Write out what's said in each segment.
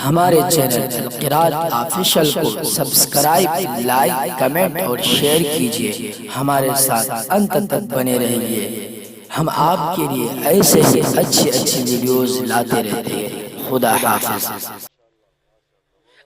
ہمارے channel القراءت official کو subscribe, like, comment اور شیئر کیجئے۔ ہمارے ساتھ انت تک بنے رہیے۔ ہم آپ کے لیے ایسے ہی اچھی ویڈیوز لاتے رہتے ہیں۔ خدا حافظ۔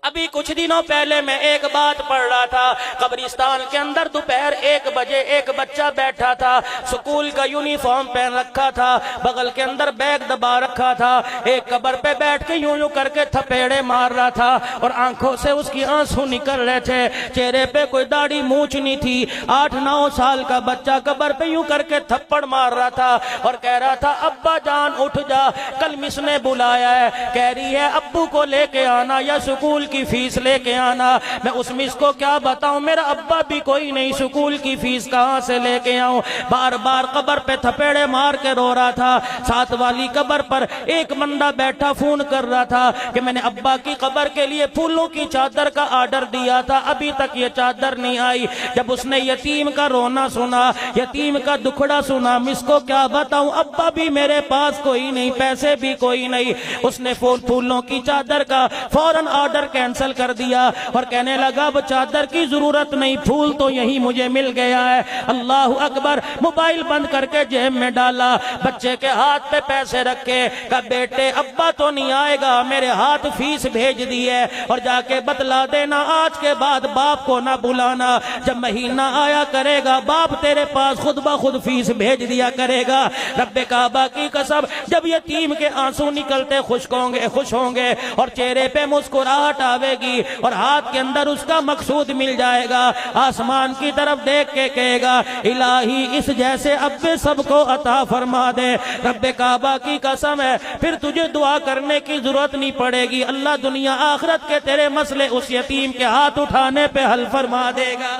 ابھی کچھ دنوں پہلے میں ایک بات پڑھ رہا تھا، قبرستان کے اندر دوپہر 1 بجے ایک بچہ بیٹھا تھا، سکول کا یونیفارم پہن رکھا تھا، بغل کے اندر بیگ دبا رکھا تھا، ایک قبر پہ بیٹھ کے یوں کر کے تھپیڑے مار رہا تھا اور آنکھوں سے اس کی آنسو نکل رہے تھے، چہرے پہ کوئی داڑھی مونچھ نہیں تھی۔ 8-9 سال کا بچہ قبر پہ یوں کر کے تھپڑ مار رہا تھا اور کہہ رہا تھا ابا جان اٹھ جا، کل مس نے بلایا ہے، کہہ رہی ہے ابو کو لے کے آنا یا سکول کی فیس لے کے آنا۔ میں اس مس کو کیا بتاؤں، میرا ابا بھی کوئی نہیں، سکول کی فیس کہاں سے لے کے آؤں؟ بار بار قبر پہ تھپیڑے مار کے رو رہا تھا۔ ساتھ والی قبر پر ایک بندہ بیٹھا فون کر رہا تھا کہ میں نے ابا کی قبر کے لیے پھولوں کی چادر کا آرڈر دیا تھا، ابھی تک یہ چادر نہیں آئی۔ جب اس نے یتیم کا رونا سنا، یتیم کا دکھڑا سنا، مس کو کیا بتاؤں، ابا بھی میرے پاس کوئی نہیں، پیسے بھی کوئی نہیں۔ اس نے پھولوں کی چادر کا فوراً آرڈر کینسل کر دیا اور کہنے لگا اب چادر کی ضرورت نہیں، پھول تو یہی مجھے مل گیا ہے۔ اللہ اکبر۔ موبائل بند کر کے جیب میں ڈالا، بچے کے ہاتھ پہ پیسے رکھے، کہا بیٹے ابا تو نہیں آئے گا، میرے ہاتھ فیس بھیج دی ہے اور جا کے بتلا دینا آج کے بعد باپ کو نہ بلانا، جب مہینہ آیا کرے گا باپ تیرے پاس خود بخود فیس بھیج دیا کرے گا۔ رب کعبہ کی قسم، جب یتیم کے آنسو نکلتے خوش ہوں گے اور چہرے پہ مسکراہٹ آوے گی اور ہاتھ کے اندر اس کا مقصود مل جائے گا، آسمان کی طرف دیکھ کے کہے گا الہی اس جیسے اب سب کو عطا فرما دے۔ رب کعبہ کی قسم ہے پھر تجھے دعا کرنے کی ضرورت نہیں پڑے گی، اللہ دنیا آخرت کے تیرے مسئلے اس یتیم کے ہاتھ اٹھانے پہ حل فرما دے گا۔